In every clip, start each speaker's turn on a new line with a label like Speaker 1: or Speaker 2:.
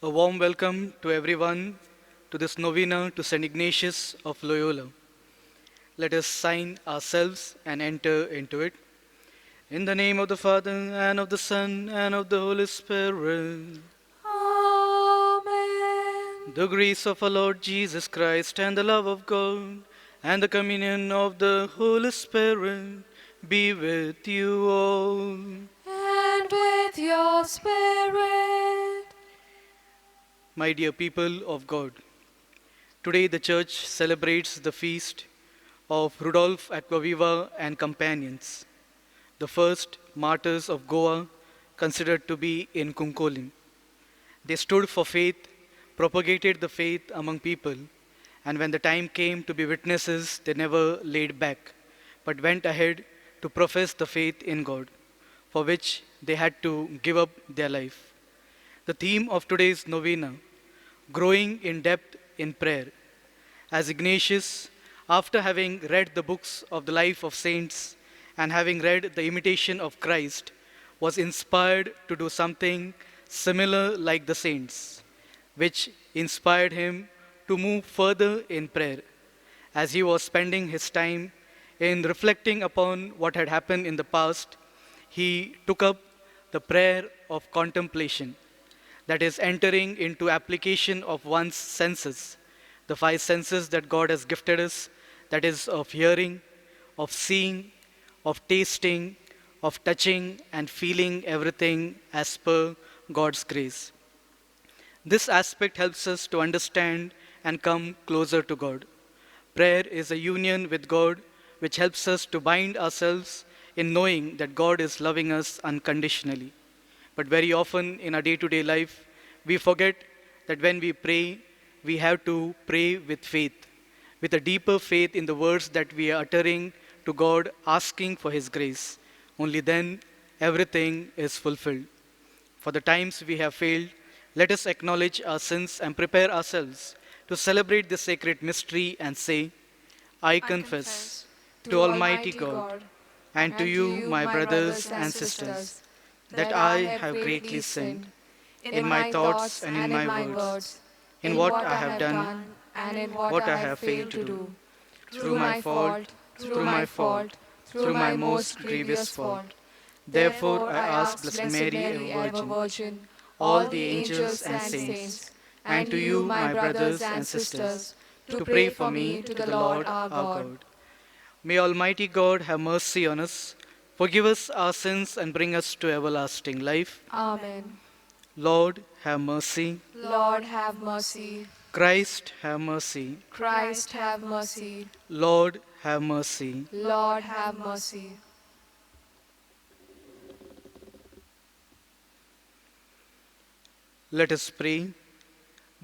Speaker 1: A warm welcome to everyone to this novena to St. Ignatius of Loyola. Let us sign ourselves and enter into it. In the name of the Father, and of the Son, and of the Holy Spirit.
Speaker 2: Amen.
Speaker 1: The grace of our Lord Jesus Christ, and the love of God, and the communion of the Holy Spirit be with you all.
Speaker 2: And with your spirit.
Speaker 1: My dear people of God, today the Church celebrates the feast of Rudolf Aquaviva and companions, the first martyrs of Goa, considered to be in Kunkolin. They stood for faith, propagated the faith among people, and when the time came to be witnesses, they never laid back, but went ahead to profess the faith in God, for which they had to give up their life. The theme of today's novena, growing in depth in prayer. As Ignatius, after having read the books of the life of saints and having read the imitation of Christ, was inspired to do something similar like the saints, which inspired him to move further in prayer. As he was spending his time in reflecting upon what had happened in the past, he took up the prayer of contemplation, that is, entering into application of one's senses, the five senses that God has gifted us, that is, of hearing, of seeing, of tasting, of touching, and feeling everything as per God's grace. This aspect helps us to understand and come closer to God. Prayer is a union with God which helps us to bind ourselves in knowing that God is loving us unconditionally. But very often in our day to day life, we forget that when we pray, we have to pray with faith, with a deeper faith in the words that we are uttering to God, asking for His grace. Only then everything is fulfilled. For the times we have failed, let us acknowledge our sins and prepare ourselves to celebrate this sacred mystery and say, I
Speaker 2: I
Speaker 1: confess
Speaker 2: confess
Speaker 1: to
Speaker 2: to
Speaker 1: Almighty
Speaker 2: Almighty
Speaker 1: God
Speaker 2: God
Speaker 1: and to
Speaker 2: and to
Speaker 1: you,
Speaker 2: you,
Speaker 1: my
Speaker 2: my
Speaker 1: brothers
Speaker 2: brothers
Speaker 1: and
Speaker 2: and
Speaker 1: sisters,
Speaker 2: sisters,
Speaker 1: that
Speaker 2: that
Speaker 1: I
Speaker 2: I have
Speaker 1: have greatly
Speaker 2: greatly
Speaker 1: sinned
Speaker 2: sinned
Speaker 1: in
Speaker 2: in
Speaker 1: my
Speaker 2: my
Speaker 1: thoughts
Speaker 2: thoughts
Speaker 1: and in
Speaker 2: and in
Speaker 1: my
Speaker 2: my
Speaker 1: words,
Speaker 2: words,
Speaker 1: in
Speaker 2: in
Speaker 1: what
Speaker 2: what
Speaker 1: I
Speaker 2: I
Speaker 1: have
Speaker 2: have
Speaker 1: done,
Speaker 2: done and in what
Speaker 1: what
Speaker 2: I
Speaker 1: I
Speaker 2: have
Speaker 1: have failed
Speaker 2: failed
Speaker 1: to
Speaker 2: to
Speaker 1: do,
Speaker 2: do,
Speaker 1: through my fault,
Speaker 2: through
Speaker 1: through my
Speaker 2: my
Speaker 1: fault,
Speaker 2: fault,
Speaker 1: through
Speaker 2: through
Speaker 1: my
Speaker 2: my
Speaker 1: most
Speaker 2: most
Speaker 1: grievous
Speaker 2: grievous
Speaker 1: fault.
Speaker 2: fault.
Speaker 1: Therefore,
Speaker 2: Therefore,
Speaker 1: I
Speaker 2: I
Speaker 1: ask
Speaker 2: ask
Speaker 1: Blessed
Speaker 2: Blessed
Speaker 1: Mary, ever
Speaker 2: Mary, ever
Speaker 1: Virgin,
Speaker 2: Virgin,
Speaker 1: all
Speaker 2: all
Speaker 1: the
Speaker 2: the
Speaker 1: angels
Speaker 2: angels
Speaker 1: and
Speaker 2: and
Speaker 1: saints,
Speaker 2: saints,
Speaker 1: and
Speaker 2: and
Speaker 1: to
Speaker 2: you,
Speaker 1: you,
Speaker 2: my
Speaker 1: my
Speaker 2: brothers
Speaker 1: brothers
Speaker 2: and
Speaker 1: and sisters,
Speaker 2: sisters, to
Speaker 1: to pray
Speaker 2: pray
Speaker 1: for
Speaker 2: for
Speaker 1: me
Speaker 2: me to
Speaker 1: to
Speaker 2: the
Speaker 1: the
Speaker 2: Lord
Speaker 1: Lord
Speaker 2: our
Speaker 1: our
Speaker 2: God.
Speaker 1: God. May Almighty God have mercy on us, forgive us our sins, and bring us to everlasting life.
Speaker 2: Amen.
Speaker 1: Lord, have mercy.
Speaker 2: Lord, have mercy.
Speaker 1: Christ, have mercy.
Speaker 2: Christ, have mercy.
Speaker 1: Lord, have mercy.
Speaker 2: Lord, have mercy.
Speaker 1: Let us pray.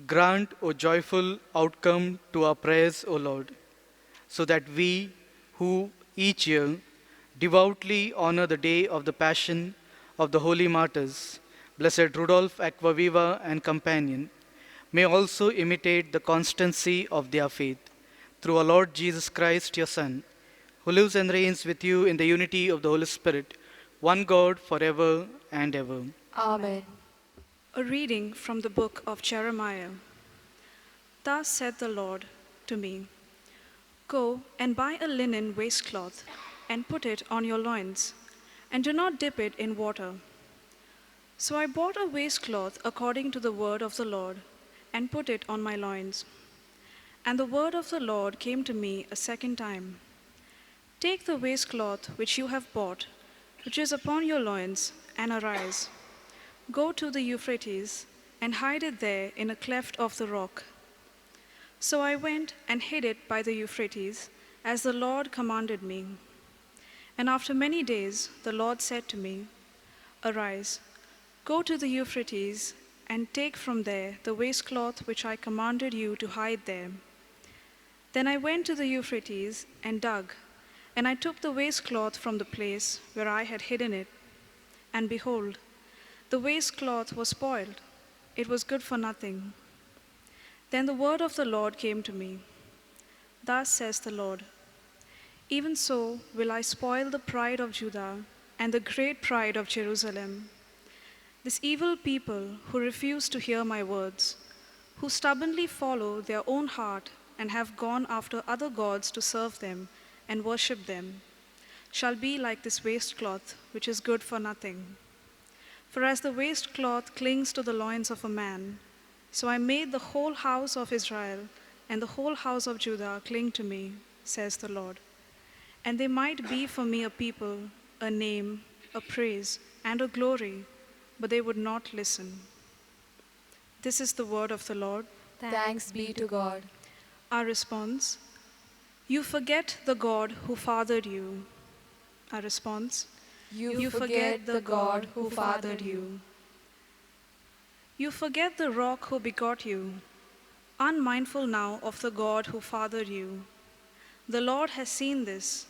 Speaker 1: Grant, O joyful outcome to our prayers, O Lord, so that we who each year devoutly honor the day of the Passion of the Holy Martyrs, Blessed Rudolph Aquaviva and companion, may also imitate the constancy of their faith. Through our Lord Jesus Christ, your Son, who lives and reigns with you in the unity of the Holy Spirit, one God forever and ever.
Speaker 2: Amen.
Speaker 3: A reading from the book of Jeremiah. Thus said the Lord to me, Go and buy a linen waistcloth and put it on your loins, and do not dip it in water. So I bought a waistcloth according to the word of the Lord, and put it on my loins. And the word of the Lord came to me a second time. Take the waistcloth which you have bought, which is upon your loins, and arise. Go to the Euphrates, and hide it there in a cleft of the rock. So I went and hid it by the Euphrates, as the Lord commanded me. And after many days the Lord said to me, Arise, go to the Euphrates, and take from there the waistcloth which I commanded you to hide there. Then I went to the Euphrates and dug, and I took the waistcloth from the place where I had hidden it. And behold, the waistcloth was spoiled, it was good for nothing. Then the word of the Lord came to me. Thus says the Lord, Even so will I spoil the pride of Judah and the great pride of Jerusalem. This evil people who refuse to hear my words, who stubbornly follow their own heart and have gone after other gods to serve them and worship them, shall be like this waste cloth which is good for nothing. For as the waste cloth clings to the loins of a man, so I made the whole house of Israel and the whole house of Judah cling to me, says the Lord. And they might be for me a people, a name, a praise, and a glory, but they would not listen. This is the word of the Lord.
Speaker 2: Thanks be to God.
Speaker 3: Our response: You forget the God who fathered you. Our response:
Speaker 2: You forget the God who fathered you.
Speaker 3: You forget the rock who begot you, unmindful now of the God who fathered you. The Lord has seen this,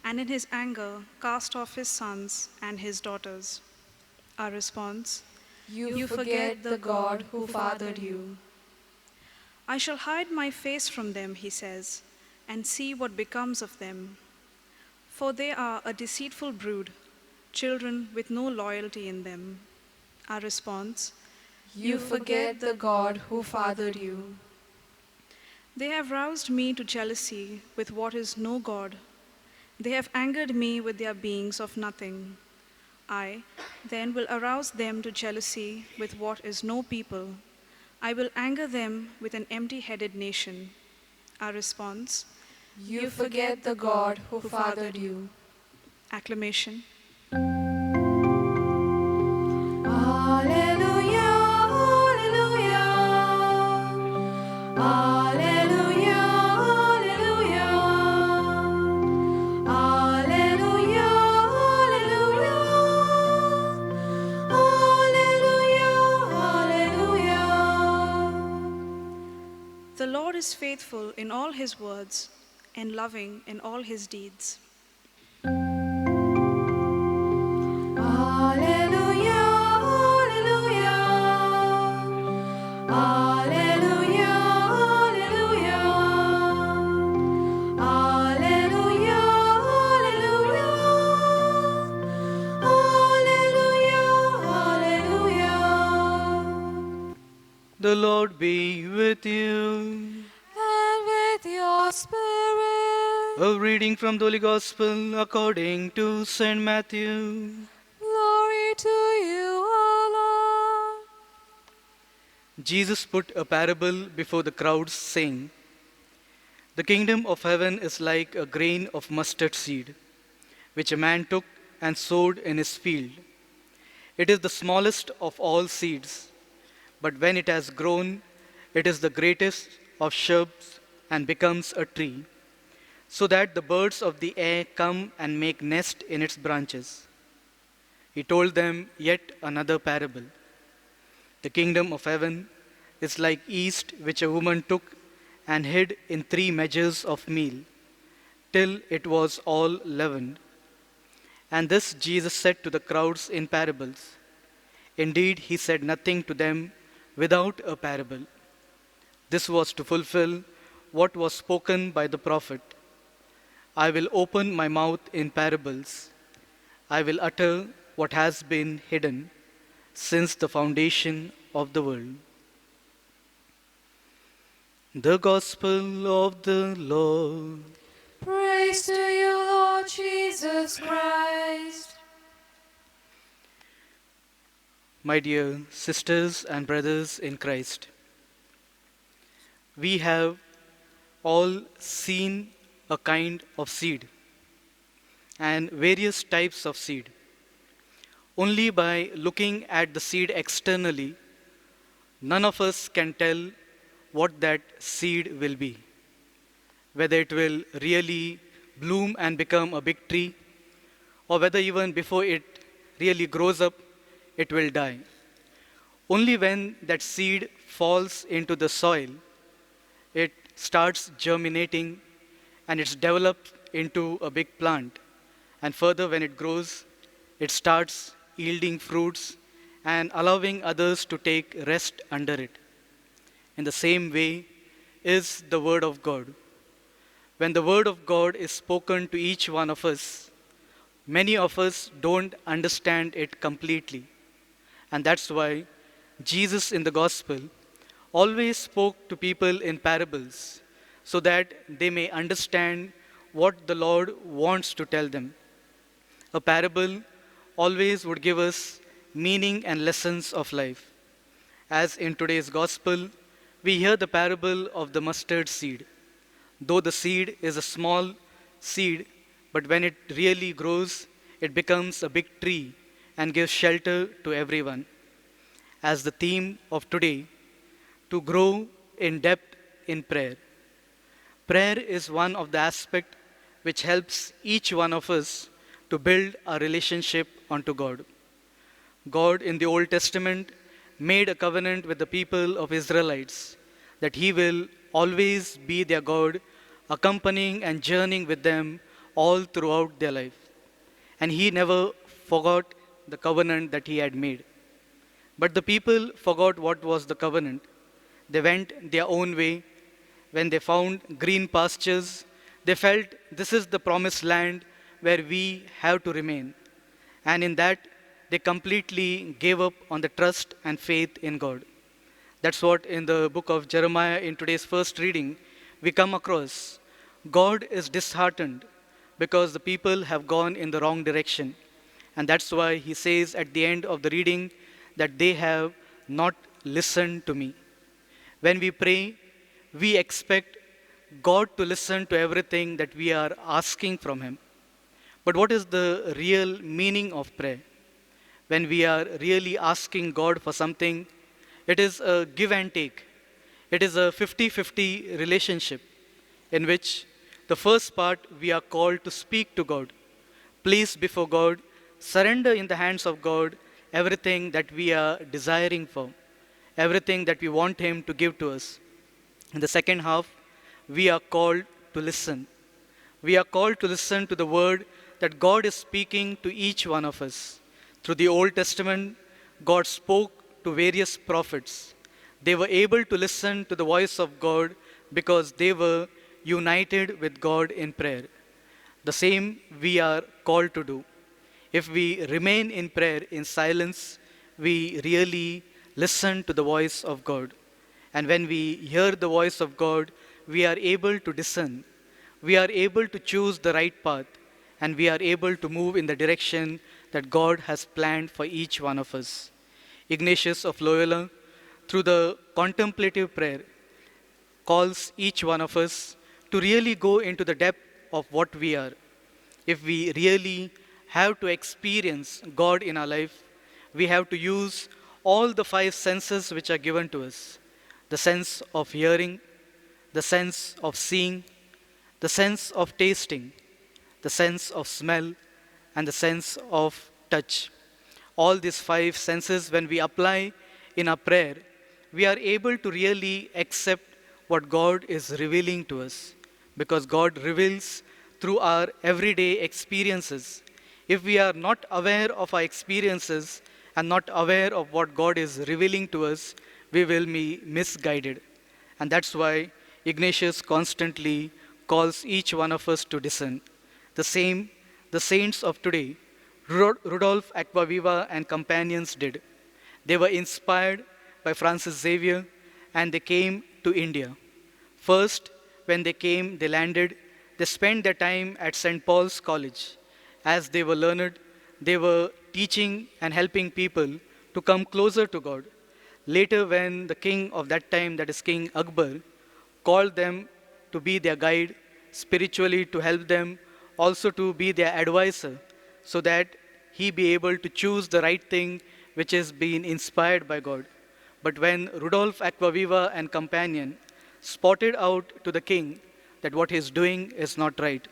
Speaker 3: and in his anger cast off his sons and his daughters. Our response:
Speaker 2: You forget the God who fathered you.
Speaker 3: I shall hide my face from them, he says, and see what becomes of them. For they are a deceitful brood, children with no loyalty in them. Our response:
Speaker 2: You forget the God who fathered you.
Speaker 3: They have roused me to jealousy with what is no God. They have angered me with their beings of nothing. I then will arouse them to jealousy with what is no people. I will anger them with an empty-headed nation. Our response:
Speaker 2: You forget the God who fathered you.
Speaker 3: Acclamation.
Speaker 2: Alleluia, alleluia. Alleluia, alleluia. Alleluia, alleluia. Alleluia, alleluia.
Speaker 3: The Lord is faithful in all his words and loving in all his deeds.
Speaker 2: Alleluia, alleluia. Alleluia, alleluia. Alleluia, alleluia. Alleluia, alleluia.
Speaker 1: The Lord be with you.
Speaker 2: And with your spirit.
Speaker 1: A reading from the Holy Gospel according to St. Matthew.
Speaker 2: Glory to you, O Lord.
Speaker 1: Jesus put a parable before the crowds, saying, The kingdom of heaven is like a grain of mustard seed, which a man took and sowed in his field. It is the smallest of all seeds, but when it has grown, it is the greatest of shrubs and becomes a tree, so that the birds of the air come and make nest in its branches. He told them yet another parable. The kingdom of heaven is like yeast which a woman took and hid in 3 measures of meal, till it was all leavened. And this Jesus said to the crowds in parables. Indeed, he said nothing to them without a parable. This was to fulfill what was spoken by the prophet. I will open my mouth in parables. I will utter what has been hidden since the foundation of the world. The Gospel of the Lord.
Speaker 2: Praise to you, Lord Jesus Christ.
Speaker 1: My dear sisters and brothers in Christ, we have all seen a kind of seed and various types of seed. Only by looking at the seed externally, none of us can tell what that seed will be. Whether it will really bloom and become a big tree, or whether even before it really grows up, it will die. Only when that seed falls into the soil, it starts germinating and it's developed into a big plant. And further, when it grows, it starts yielding fruits and allowing others to take rest under it. In the same way is the Word of God. When the Word of God is spoken to each one of us, many of us don't understand it completely. And that's why Jesus in the gospel always spoke to people in parables so that they may understand what the Lord wants to tell them. A parable always would give us meaning and lessons of life. As in today's gospel, we hear the parable of the mustard seed. Though the seed is a small seed, but when it really grows, it becomes a big tree and gives shelter to everyone. As the theme of today, to grow in depth in prayer. Prayer is one of the aspects which helps each one of us to build a relationship unto God. God in the Old Testament made a covenant with the people of Israelites that He will always be their God, accompanying and journeying with them all throughout their life. And He never forgot the covenant that He had made. But the people forgot what was the covenant. They went their own way. When they found green pastures, they felt this is the promised land where we have to remain. And in that, they completely gave up on the trust and faith in God. That's what in the book of Jeremiah, in today's first reading, we come across. God is disheartened because the people have gone in the wrong direction. And that's why He says at the end of the reading that they have not listened to me. When we pray, we expect God to listen to everything that we are asking from Him. But what is the real meaning of prayer? When we are really asking God for something, it is a give and take. It is a 50-50 relationship in which the first part we are called to speak to God, place before God, surrender in the hands of God everything that we are desiring for, everything that we want Him to give to us. In the second half, we are called to listen. We are called to listen to the word that God is speaking to each one of us. Through the Old Testament, God spoke to various prophets. They were able to listen to the voice of God because they were united with God in prayer. The same we are called to do. If we remain in prayer in silence, we really listen to the voice of God. And when we hear the voice of God, we are able to discern. We are able to choose the right path. And we are able to move in the direction that God has planned for each one of us. Ignatius of Loyola, through the contemplative prayer, calls each one of us to really go into the depth of what we are. If we really have to experience God in our life, we have to use all the 5 senses which are given to us. The sense of hearing, the sense of seeing, the sense of tasting, the sense of smell, and the sense of touch. All these 5 senses, when we apply in our prayer, we are able to really accept what God is revealing to us. Because God reveals through our everyday experiences. If we are not aware of our experiences and not aware of what God is revealing to us, we will be misguided. And that's why Ignatius constantly calls each one of us to discern. The same the saints of today, Rudolf Aquaviva and companions did. They were inspired by Francis Xavier and they came to India. First, when they came, they landed, they spent their time at St. Paul's College. As they were learned, they were teaching and helping people to come closer to God. Later, when the king of that time, that is King Akbar, called them to be their guide, spiritually to help them, also to be their advisor, so that he be able to choose the right thing which is being inspired by God. But when Rudolf Aquaviva and companion spotted out to the king that what he's doing is not right,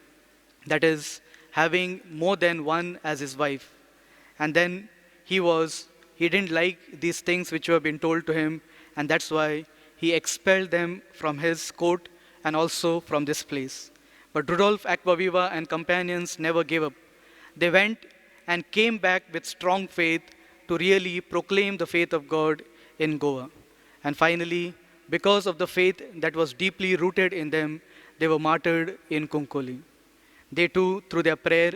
Speaker 1: that is, having more than one as his wife, and then he didn't like these things which were being told to him, and that's why he expelled them from his court and also from this place. But Rudolf Aquaviva and companions never gave up. They went and came back with strong faith to really proclaim the faith of God in Goa. And finally, because of the faith that was deeply rooted in them, they were martyred in Kunkoli. They too, through their prayer,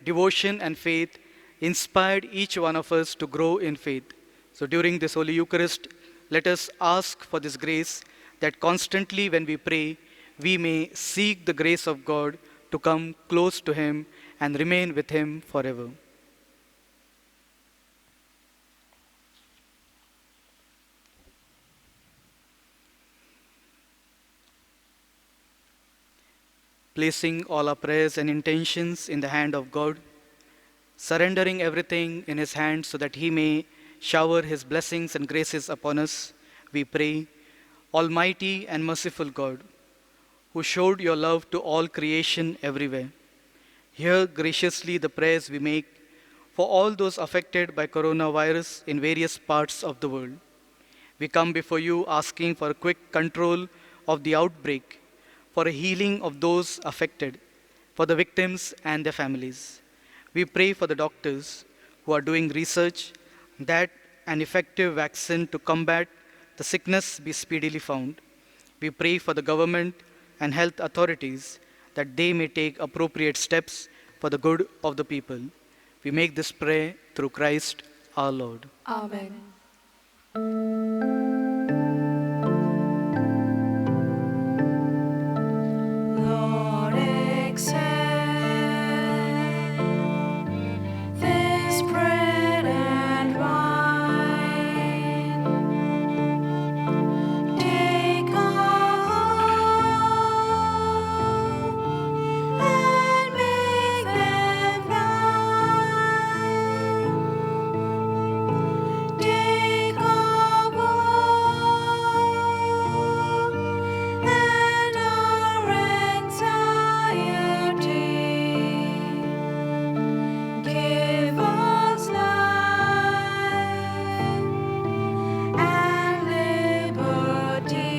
Speaker 1: devotion, and faith, inspired each one of us to grow in faith. So during this Holy Eucharist, let us ask for this grace that constantly when we pray, we may seek the grace of God to come close to Him and remain with Him forever. Placing all our prayers and intentions in the hand of God, surrendering everything in His hand so that He may shower His blessings and graces upon us, we pray, Almighty and merciful God, who showed your love to all creation everywhere, hear graciously the prayers we make for all those affected by coronavirus in various parts of the world. We come before you asking for a quick control of the outbreak, for a healing of those affected, for the victims and their families. We pray for the doctors who are doing research that an effective vaccine to combat the sickness be speedily found. We pray for the government and health authorities that they may take appropriate steps for the good of the people. We make this prayer through Christ our Lord.
Speaker 2: Amen. Lord, accept this bread and wine. Take all and make them thine. Take our woe and our anxiety. Give us life and liberty.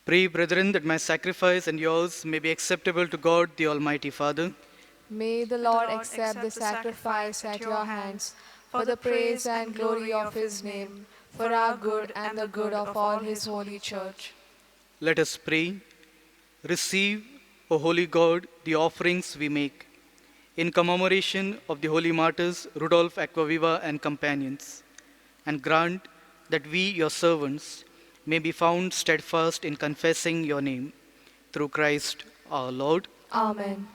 Speaker 1: Pray, brethren, that my sacrifice and yours may be acceptable to God, the Almighty Father.
Speaker 2: May the Lord accept the sacrifice at your hands for the praise and glory of His name, for our good and the good of all His holy church.
Speaker 1: Let us pray. Receive, O holy God, the offerings we make in commemoration of the holy martyrs Rudolf Aquaviva and companions, and grant that we, your servants, may be found steadfast in confessing your name. Through Christ our Lord.
Speaker 2: Amen.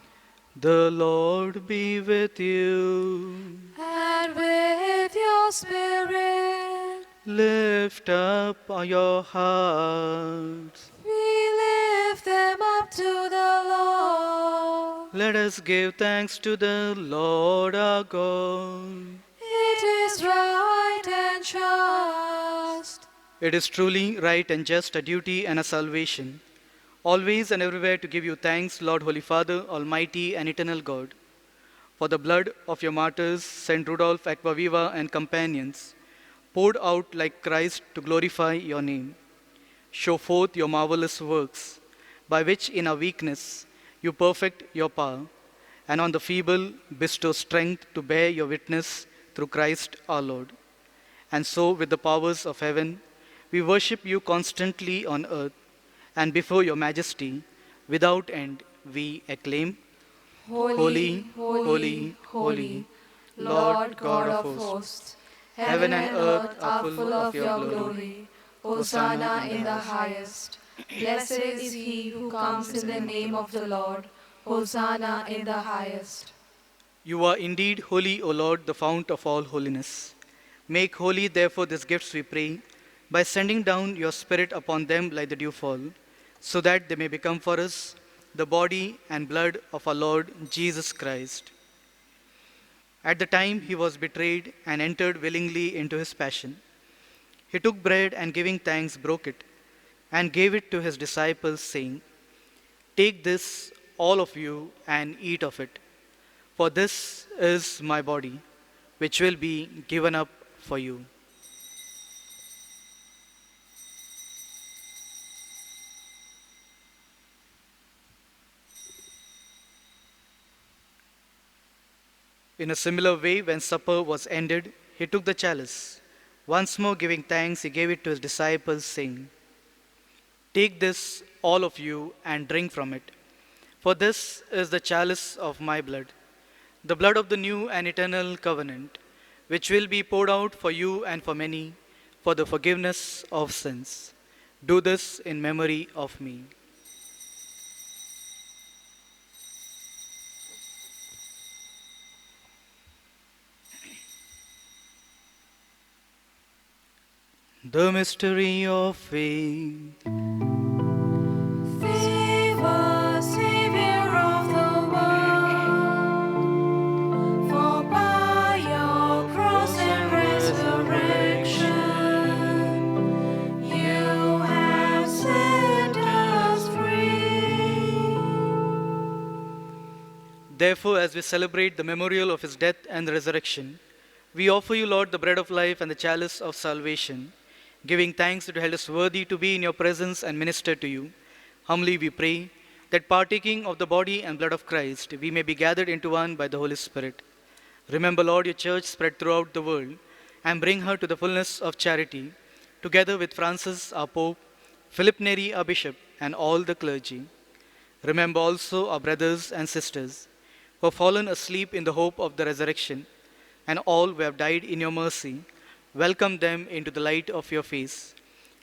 Speaker 1: The Lord be with you.
Speaker 2: And with your spirit,
Speaker 1: Lift up your hearts.
Speaker 2: we lift them up to the Lord.
Speaker 1: Let us give thanks to the Lord our God.
Speaker 2: It is right and just.
Speaker 1: It is truly right and just, a duty and a salvation, always and everywhere to give you thanks, Lord, Holy Father, Almighty and eternal God, for the blood of your martyrs, Saint Rudolf Aquaviva and companions, poured out like Christ to glorify your name. Show forth your marvelous works, by which in our weakness you perfect your power, and on the feeble bestow strength to bear your witness through Christ our Lord. And so, with the powers of heaven, we worship you constantly on earth, and before your majesty, without end, we acclaim,
Speaker 2: Holy, holy, holy, Lord God of hosts, heaven and earth are full of your glory. Hosanna in the highest. Blessed is he who comes in the name of the Lord. Hosanna in the highest.
Speaker 1: You are indeed holy, O Lord, the fount of all holiness. Make holy, therefore, these gifts, we pray, by sending down your Spirit upon them like the dewfall, so that they may become for us the body and blood of our Lord Jesus Christ. At the time he was betrayed and entered willingly into his passion, he took bread and giving thanks broke it and gave it to his disciples, saying, "Take this, all of you, and eat of it, for this is my body, which will be given up for you." In a similar way, when supper was ended, he took the chalice. Once more giving thanks, he gave it to his disciples, saying, "Take this, all of you, and drink from it. For this is the chalice of my blood, the blood of the new and eternal covenant, which will be poured out for you and for many for the forgiveness of sins. Do this in memory of me." The mystery of faith.
Speaker 2: Save us, Savior of the world, for by your cross and resurrection, you have set us free.
Speaker 1: Therefore, as we celebrate the memorial of his death and resurrection, we offer you, Lord, the bread of life and the chalice of salvation, giving thanks that you held us worthy to be in your presence and minister to you. Humbly we pray that partaking of the body and blood of Christ, we may be gathered into one by the Holy Spirit. Remember, Lord, your church spread throughout the world and bring her to the fullness of charity, together with Francis, our Pope, Philip Neri, our Bishop, and all the clergy. Remember also our brothers and sisters who have fallen asleep in the hope of the resurrection, and all who have died in your mercy. Welcome them into the light of your face.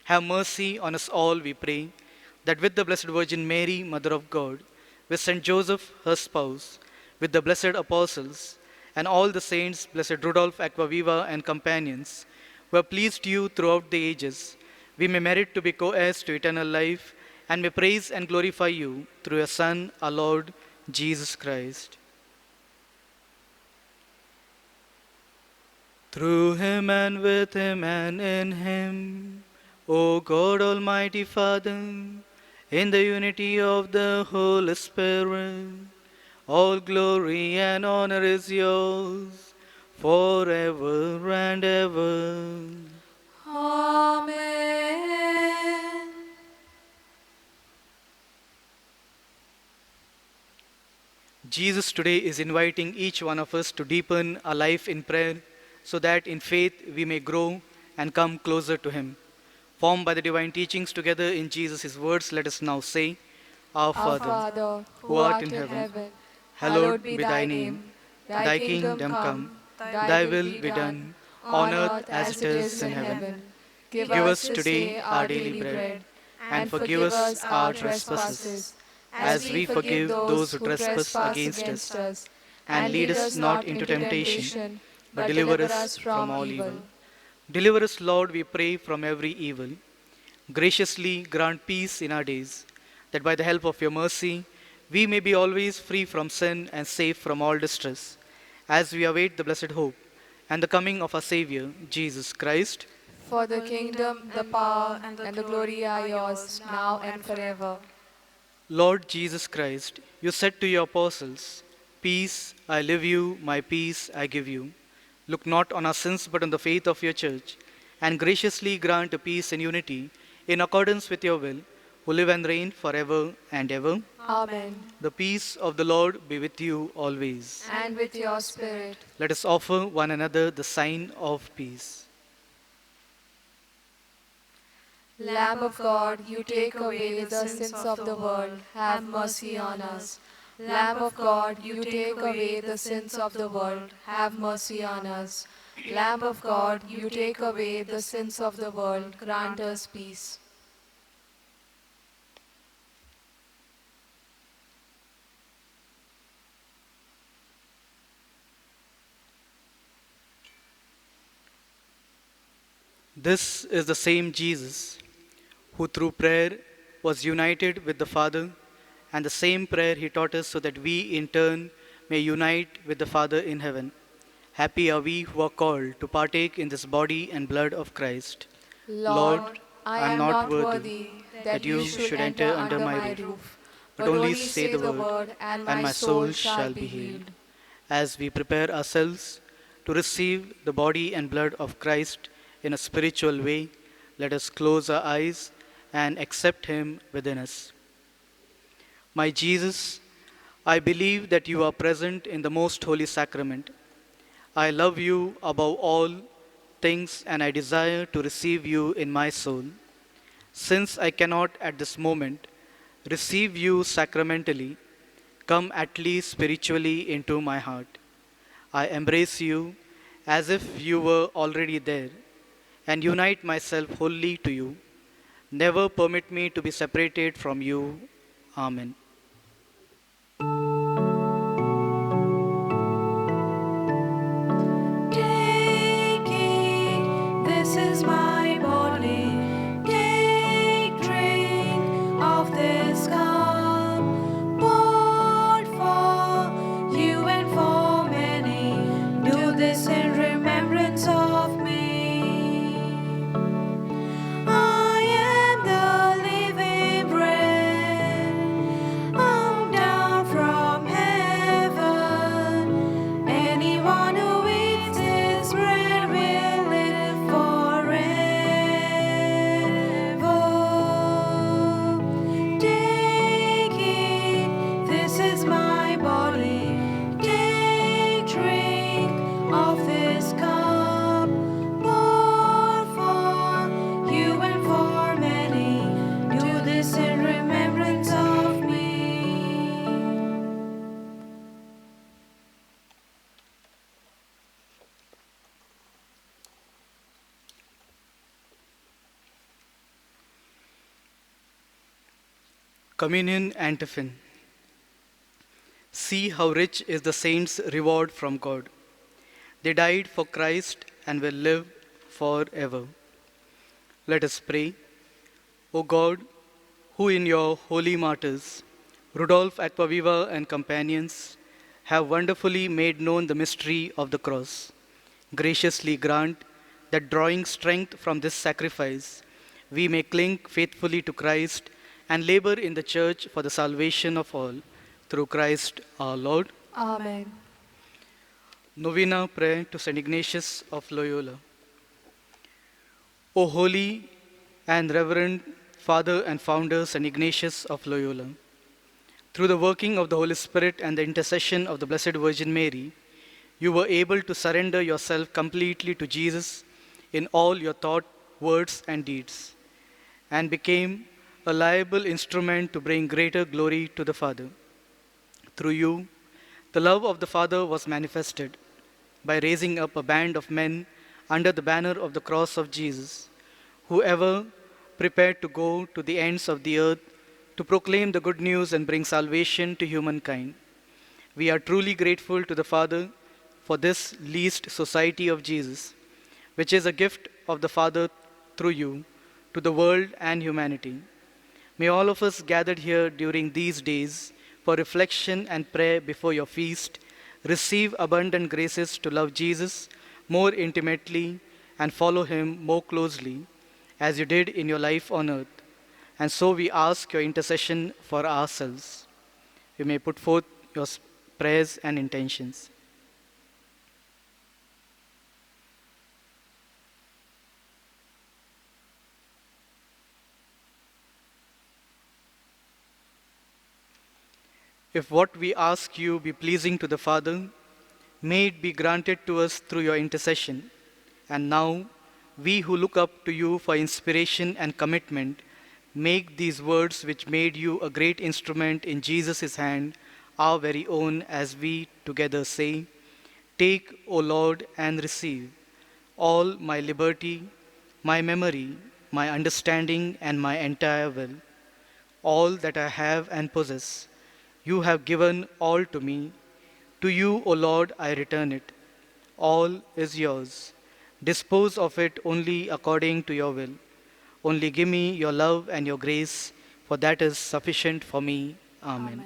Speaker 1: Have mercy on us all, we pray, that with the Blessed Virgin Mary, Mother of God, with Saint Joseph, her spouse, with the blessed apostles, and all the saints, Blessed Rudolph, Aquaviva, and companions, who have pleased you throughout the ages, we may merit to be co-heirs to eternal life, and may praise and glorify you through your Son, our Lord, Jesus Christ. Through him and with him and in him, O God Almighty Father, in the unity of the Holy Spirit, all glory and honor is yours forever and ever.
Speaker 2: Amen.
Speaker 1: Jesus today is inviting each one of us to deepen our life in prayer so that in faith we may grow and come closer to him. Formed by the divine teachings together in Jesus' words, let us now say, Our
Speaker 2: Our
Speaker 1: Father,
Speaker 2: Father,
Speaker 1: who art in heaven, hallowed be thy name. Thy kingdom come, thy will be done, on earth as it is in heaven.
Speaker 2: Give
Speaker 1: Give
Speaker 2: us
Speaker 1: us today our daily bread, and forgive us our trespasses, as we forgive those who trespass against us. And lead us not into temptation, but deliver us from all evil. Deliver us, Lord, we pray, from every evil. Graciously grant peace in our days, that by the help of your mercy, we may be always free from sin and safe from all distress, as we await the blessed hope and the coming of our Savior, Jesus Christ.
Speaker 2: For the kingdom, the power, and the glory are yours, now and forever.
Speaker 1: Lord Jesus Christ, you said to your apostles, Peace I leave you, my peace I give you. Look not on our sins, but on the faith of your church, and graciously grant a peace and unity in accordance with your will, who live and reign forever and ever.
Speaker 2: Amen.
Speaker 1: The peace of the Lord be with you always.
Speaker 2: And with your spirit.
Speaker 1: Let us offer one another the sign of peace.
Speaker 2: Lamb of God, you take away the sins of the world, have mercy on us. Lamb of God, you take away the sins of the world, have mercy on us. Lamb of God, you take away the sins of the world, grant us peace.
Speaker 1: This is the same Jesus who through prayer was united with the Father, and the same prayer he taught us so that we in turn may unite with the Father in heaven. Happy are we who are called to partake in this body and blood of Christ.
Speaker 2: Lord, I am not worthy that you should enter under my roof, but only say the word, and my soul shall be healed.
Speaker 1: As we prepare ourselves to receive the body and blood of Christ in a spiritual way, let us close our eyes and accept him within us. My Jesus, I believe that you are present in the most holy sacrament. I love you above all things and I desire to receive you in my soul. Since I cannot at this moment receive you sacramentally, come at least spiritually into my heart. I embrace you as if you were already there and unite myself wholly to you. Never permit me to be separated from you. Amen.
Speaker 2: Take it, this is my body. Take, drink of this cup, poured for you and for many. Do this in remembrance of me. I am the living bread, come down from heaven. Anyone who eats this bread will live forever. Take it, this is my body. Take, drink of this cup, poured for you and for many. Do this in remembrance of me.
Speaker 1: Communion Antiphon. See how rich is the saints' reward from God. They died for Christ and will live forever. Let us pray. O God, who in your holy martyrs, Rudolf Aquaviva and companions, have wonderfully made known the mystery of the cross, graciously grant that drawing strength from this sacrifice, we may cling faithfully to Christ and labor in the church for the salvation of all, through Christ our Lord.
Speaker 2: Amen.
Speaker 1: Novena prayer to St. Ignatius of Loyola. O holy and reverend Father and founder St. Ignatius of Loyola, through the working of the Holy Spirit and the intercession of the Blessed Virgin Mary, you were able to surrender yourself completely to Jesus in all your thought, words, and deeds, and became a liable instrument to bring greater glory to the Father. Through you, the love of the Father was manifested by raising up a band of men under the banner of the cross of Jesus, who ever prepared to go to the ends of the earth to proclaim the good news and bring salvation to humankind. We are truly grateful to the Father for this least society of Jesus, which is a gift of the Father through you to the world and humanity. May all of us gathered here during these days for reflection and prayer before your feast receive abundant graces to love Jesus more intimately and follow him more closely as you did in your life on earth. And so we ask your intercession for ourselves. You may put forth your prayers and intentions. If what we ask you be pleasing to the Father, may it be granted to us through your intercession. And now, we who look up to you for inspiration and commitment, make these words which made you a great instrument in Jesus' hand our very own as we together say, Take, O Lord, and receive all my liberty, my memory, my understanding, and my entire will, all that I have and possess. You have given all to me. To you, O Lord, I return it. All is yours. Dispose of it only according to your will. Only give me your love and your grace, for that is sufficient for me. Amen.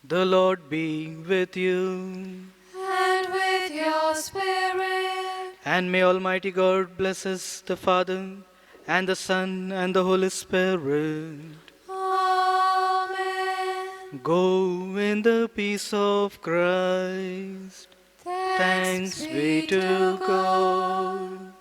Speaker 1: The Lord be with you.
Speaker 2: And with your spirit.
Speaker 1: And may Almighty God bless us, the Father, and the Son, and the Holy Spirit.
Speaker 2: Amen.
Speaker 1: Go in the peace of Christ. Thanks be to God.